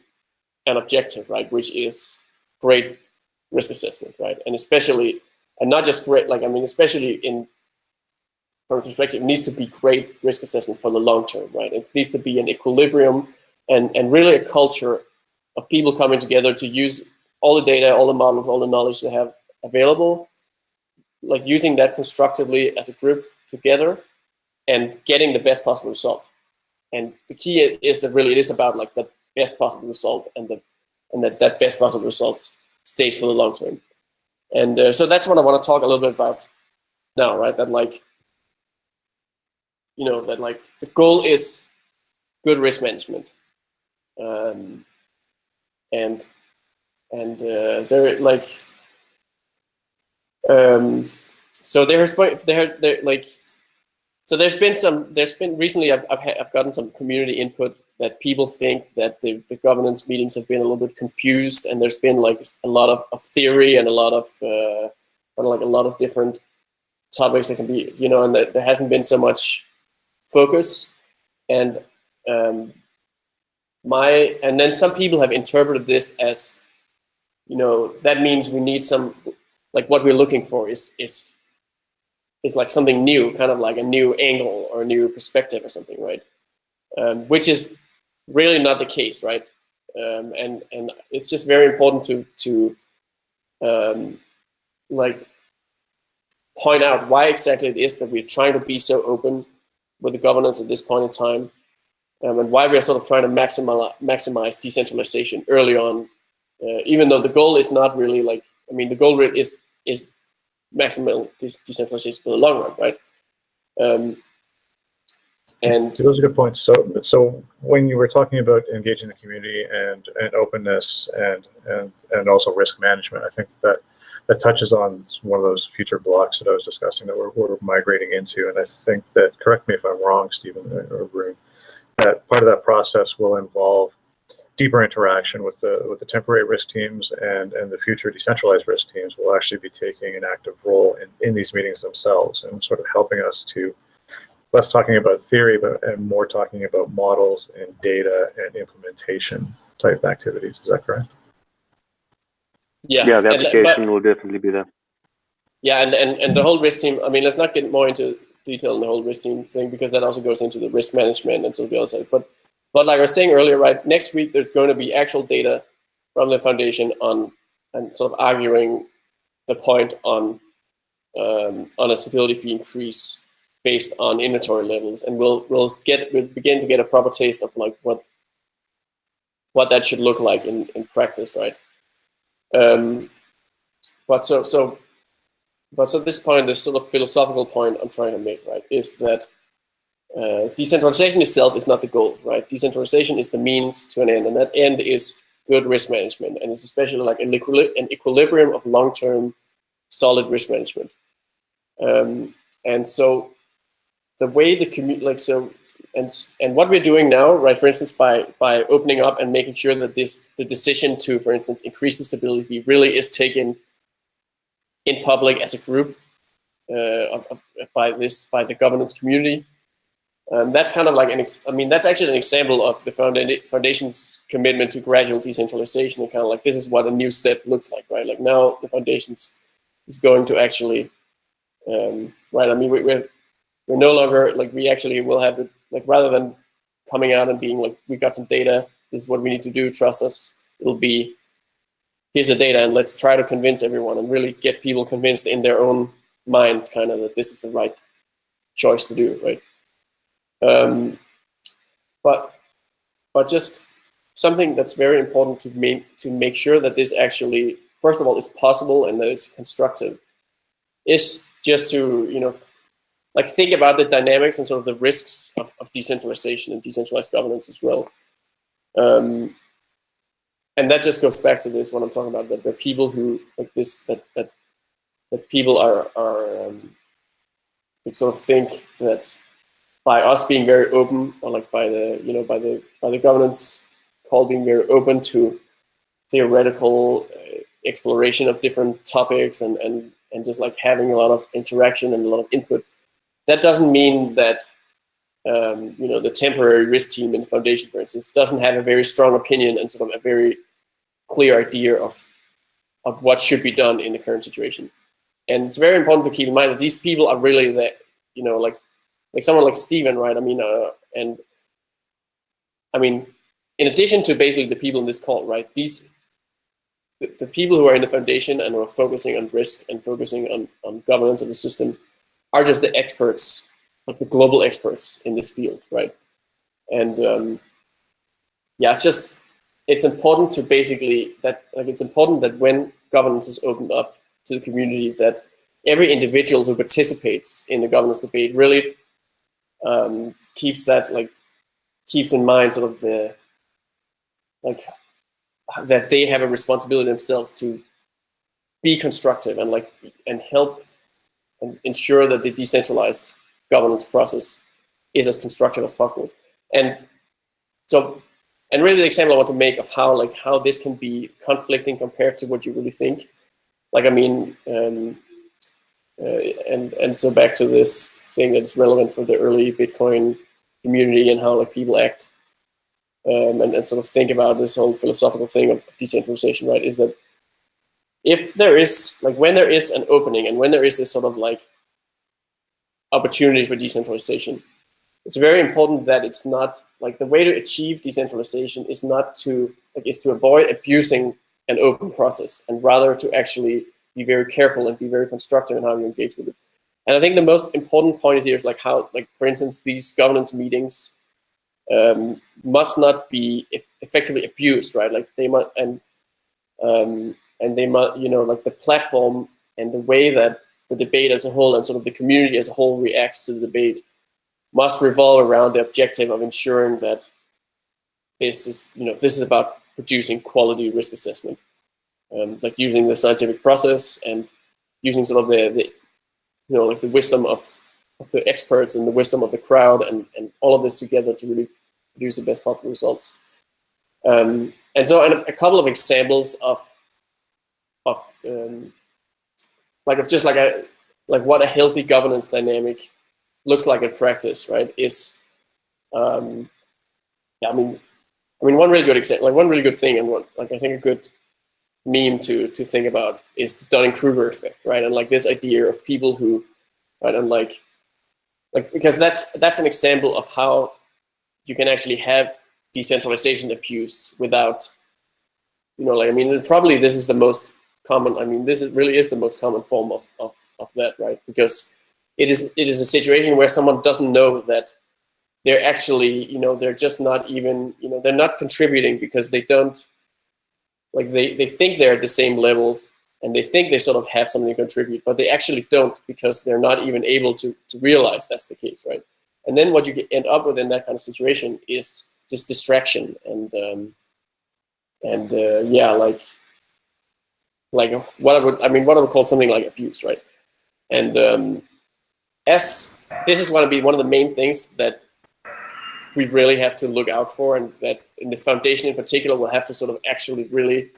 an objective, right, which is great risk assessment, right, and especially, and not just great, like I mean, especially from perspective, it needs to be great risk assessment for the long term, right? It needs to be an equilibrium and really a culture of people coming together to use all the data, all the models, all the knowledge they have available, like using that constructively as a group together and getting the best possible result. And the key is that really it is about like the best possible result and that best possible result stays for the long term. And so that's what I want to talk a little bit about now, right? That like, that like the goal is good risk management. They're like, so there's been recently I've gotten some community input that people think that the governance meetings have been a little bit confused, and there's been like a lot of theory and a lot of different topics that can be, and that there hasn't been so much focus, and then some people have interpreted this as, that means we need some, like what we're looking for is like something new, kind of like a new angle or a new perspective or something, right? Which is really not the case, right? And it's just very important to like point out why exactly it is that we're trying to be so open with the governance at this point in time, and why we're sort of trying to maximize decentralization early on, even though the goal is not really like, I mean, the goal is maximal decentralization for the long run, right? And those are good points. So when you were talking about engaging the community and openness and also risk management, I think that touches on one of those future blocks that I was discussing that we're migrating into. And I think that, correct me if I'm wrong, Stephen or Rune, that part of that process will involve deeper interaction with the temporary risk teams, and the future decentralized risk teams will actually be taking an active role in these meetings themselves and sort of helping us to less talking about theory, and more talking about models and data and implementation type activities. Is that correct? Yeah, the application will definitely be there. Yeah, and the whole risk team, I mean, let's not get more into detail in the whole risk team thing, because that also goes into the risk management and so the other side. But like I was saying earlier, right, next week there's going to be actual data from the foundation on, and sort of arguing the point on a stability fee increase based on inventory levels, and we'll begin to get a proper taste of like what that should look like in practice, right? But this point, this sort of philosophical point I'm trying to make, right, is that decentralization itself is not the goal, right? Decentralization is the means to an end, and that end is good risk management, and it's especially like an equilibrium of long-term solid risk management. And so the way the community, like, so, and what we're doing now, right, for instance, by opening up and making sure that the decision to, for instance, increase the stability fee really is taken in public as a group by the governance community. That's kind of like that's actually an example of the foundation's commitment to gradual decentralization, and kind of like, this is what a new step looks like, right? Like, now the foundation's is going to actually, right? I mean, we're no longer, like, we actually will have it, like, rather than coming out and being like, we got some data, this is what we need to do, trust us. It'll be, here's the data, and let's try to convince everyone and really get people convinced in their own minds, kind of, that this is the right choice to do, right? But just something that's very important to make sure that this actually, first of all, is possible and that it's constructive, is just to, like, think about the dynamics and sort of the risks of decentralization and decentralized governance as well. And that just goes back to this, what I'm talking about, that the people who, like this, that people are sort of think that by us being very open, or like by the, by the governance call being very open to theoretical exploration of different topics and just like having a lot of interaction and a lot of input. That doesn't mean that you know, the temporary risk team in the foundation, for instance, doesn't have a very strong opinion and sort of a very clear idea of what should be done in the current situation. And it's very important to keep in mind that these people are really the, you know, like someone like Steven, right? I mean, and I mean, in addition to basically the people in this call, right? The people who are in the foundation and who are focusing on risk and focusing on governance of the system are just the experts, like the global experts in this field, right? And yeah, it's important to basically it's important that when governance is opened up to the community, that every individual who participates in the governance debate really keeps in mind sort of the, like, that they have a responsibility themselves to be constructive and help and ensure that the decentralized governance process is as constructive as possible. And so, and really the example I want to make of how this can be conflicting compared to what you really think. Like, I mean, and so back to this thing that's relevant for the early Bitcoin community and how like people act and sort of think about this whole philosophical thing of decentralization, right? Is that if there is, like, when there is an opening and when there is this sort of like opportunity for decentralization, it's very important that it's not, like, the way to achieve decentralization is not to, like, is to avoid abusing an open process and rather to actually be very careful and be very constructive in how you engage with it. And I think the most important point is here is like how, like, for instance, these governance meetings must not be effectively abused, right? Like they must, and they must, you know, like the platform and the way that the debate as a whole and sort of the community as a whole reacts to the debate must revolve around the objective of ensuring that this is, you know, this is about producing quality risk assessment, like using the scientific process and using sort of the you know, like the wisdom of the experts and the wisdom of the crowd and all of this together to really produce the best possible results. And so, and a couple of examples of just like what a healthy governance dynamic looks like in practice, right? Is yeah, I mean one really good example, like one really good thing, and what, like, I think a good meme to think about is the Dunning-Kruger effect, right? And like this idea of people who, right, and like because that's an example of how you can actually have decentralization abuse without, you know, like, I mean, probably this is the most common, I mean, this really is the most common form of that, right? Because it is a situation where someone doesn't know that they're actually, you know, they're just not even, you know, they're not contributing because they don't, like, they think they're at the same level and they think they sort of have something to contribute, but they actually don't because they're not even able to realize that's the case, right? And then what you end up with in that kind of situation is just distraction and yeah, like what I would call something like abuse, right? And as this is going to be one of the main things that we really have to look out for, and that in the foundation in particular will have to sort of actually really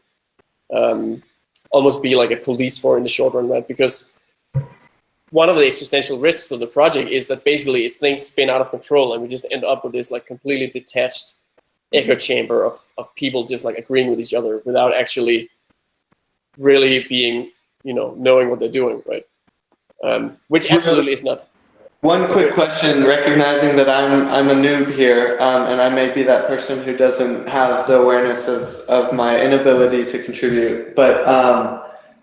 almost be like a police for in the short run, right? Because one of the existential risks of the project is that basically it's things spin out of control and we just end up with this like completely detached echo chamber of people just like agreeing with each other without actually really being, you know, knowing what they're doing, right? Which absolutely is not. One quick question, recognizing that I'm a noob here, and I may be that person who doesn't have the awareness of my inability to contribute. But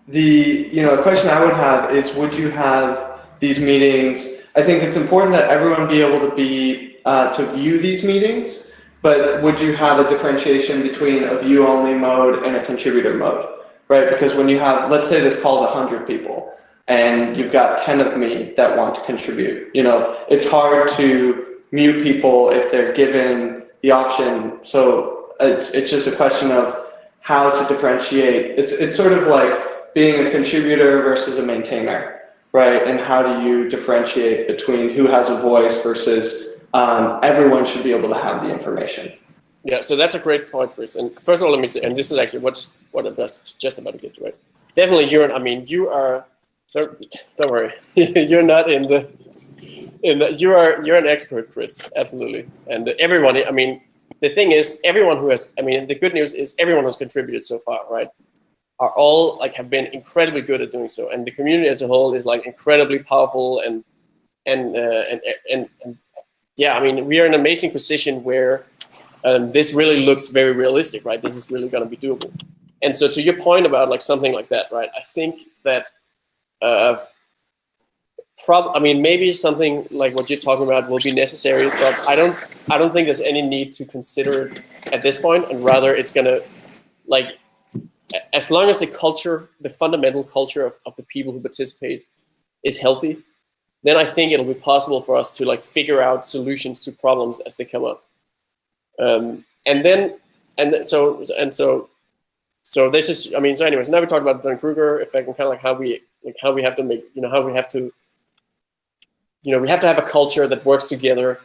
the question I would have is, would you have these meetings? I think it's important that everyone be able to to view these meetings, but would you have a differentiation between a view-only mode and a contributor mode, right? Because when you have, let's say this calls 100 people, and you've got 10 of me that want to contribute. You know, it's hard to mute people if they're given the option. So it's just a question of how to differentiate. It's sort of like being a contributor versus a maintainer, right? And how do you differentiate between who has a voice versus everyone should be able to have the information? Yeah, so that's a great point, Chris. And first of all, let me say, and this is actually what I'm just about to get to, right? Definitely, you are. Don't worry, you're not you're an expert, Chris. Absolutely, and everyone. I mean, the thing is, everyone who has. I mean, the good news is everyone who's contributed so far, right, are all like have been incredibly good at doing so, and the community as a whole is like incredibly powerful and yeah, I mean, we are in an amazing position where this really looks very realistic, right? This is really going to be doable. And so to your point about like something like that, right? I think that I mean, maybe something like what you're talking about will be necessary, but I don't think there's any need to consider it at this point, and rather it's going to, like, as long as the culture, the fundamental culture of the people who participate is healthy, then I think it'll be possible for us to like figure out solutions to problems as they come up. So this is, I mean, so anyways, now we talked about the Dunning-Kruger effect and kind of like how we have to make, how we have to, we have to have a culture that works together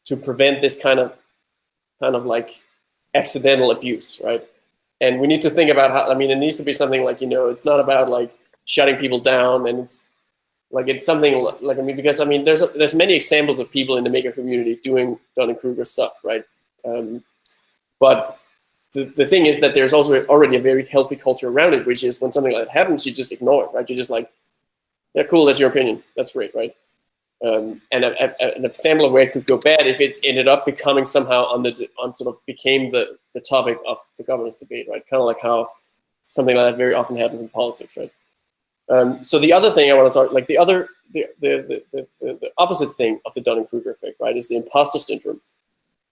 to prevent this kind of like accidental abuse, right? And we need to think about how, I mean, it needs to be something like, it's not about like shutting people down, and it's something like, I mean, because I mean, there's many examples of people in the Maker community doing Dunning-Kruger stuff, right? But the thing is that there's also already a very healthy culture around it, which is when something like that happens, you just ignore it, right? You're just like, yeah, cool, that's your opinion, that's great, right? And an example of where it could go bad if it's ended up becoming somehow became the topic of the governance debate, right? Kind of like how something like that very often happens in politics, right? So the other thing I want to talk, like the opposite thing of the Dunning-Kruger effect, right, is the imposter syndrome.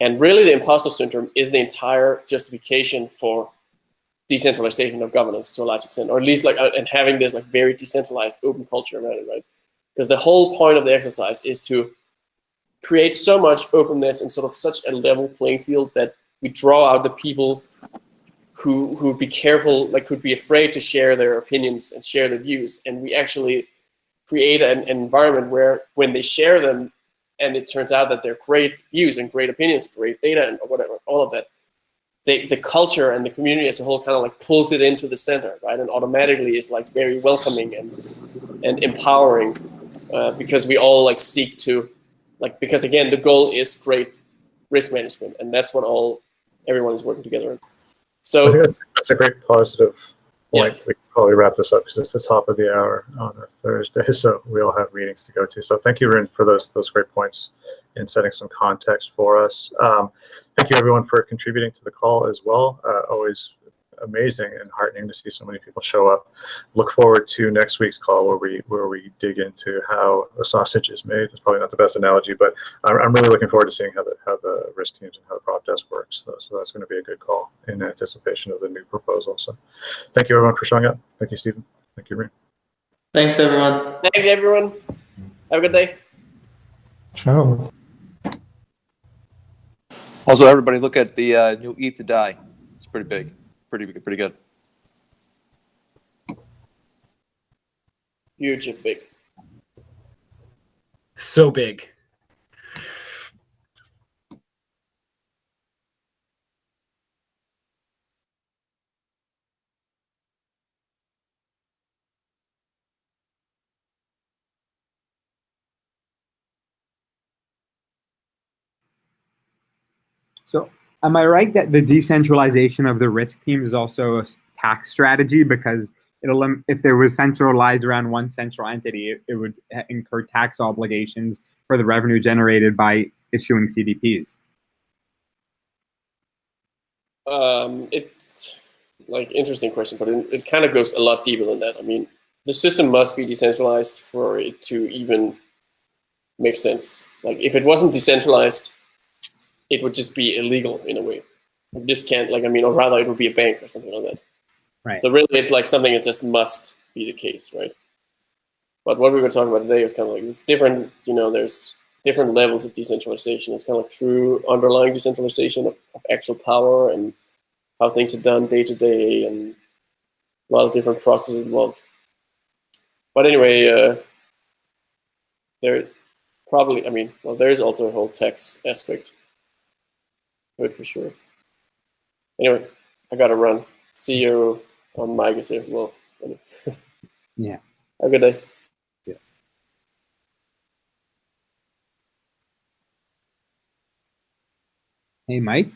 And really the imposter syndrome is the entire justification for decentralization of governance to a large extent, or at least like, and having this like very decentralized open culture around it, right? Because the whole point of the exercise is to create so much openness and sort of such a level playing field that we draw out the people who would be careful, like who'd be afraid to share their opinions and share their views. And we actually create an environment where when they share them, and it turns out that they're great views and great opinions, great data and whatever, all of that, the culture and the community as a whole kind of like pulls it into the center, right? And automatically is like very welcoming and empowering, because we all like seek to, like, because again, the goal is great risk management, and that's what everyone is working together on. So I think that's a great positive point. Yeah. We can probably wrap this up because it's the top of the hour on a Thursday, so we all have meetings to go to. So thank you, Rune, for those great points in setting some context for us. Thank you, everyone, for contributing to the call as well. Always amazing and heartening to see so many people show up. Look forward to next week's call where we dig into how the sausage is made. It's probably not the best analogy, but I'm really looking forward to seeing how the risk teams and how the prop desk works. So that's going to be a good call in anticipation of the new proposal. So thank you, everyone, for showing up. Thank you, Stephen. Thank you, Rune. Thanks, everyone. Thanks, everyone. Have a good day. Ciao. Also, everybody look at the new ETH to die. It's pretty big, pretty good. Huge and big. So big. So am I right that the decentralization of the risk teams is also a tax strategy, because if there was centralized around one central entity, it would incur tax obligations for the revenue generated by issuing CDPs? It's like interesting question, but it kind of goes a lot deeper than that. I mean, the system must be decentralized for it to even make sense. Like if it wasn't decentralized, it would just be illegal in a way. This can't, like, I mean, or rather it would be a bank or something like that. Right. So really it's like something that just must be the case, right? But what we were talking about today is kind of like, it's different, there's different levels of decentralization. It's kind of like true underlying decentralization of actual power and how things are done day to day, and a lot of different processes involved. But anyway, there probably, I mean, well, there is also a whole tax aspect to it for sure. Anyway, I gotta run. See you on Mike is here as well. Yeah. Have a good day. Yeah. Hey, Mike.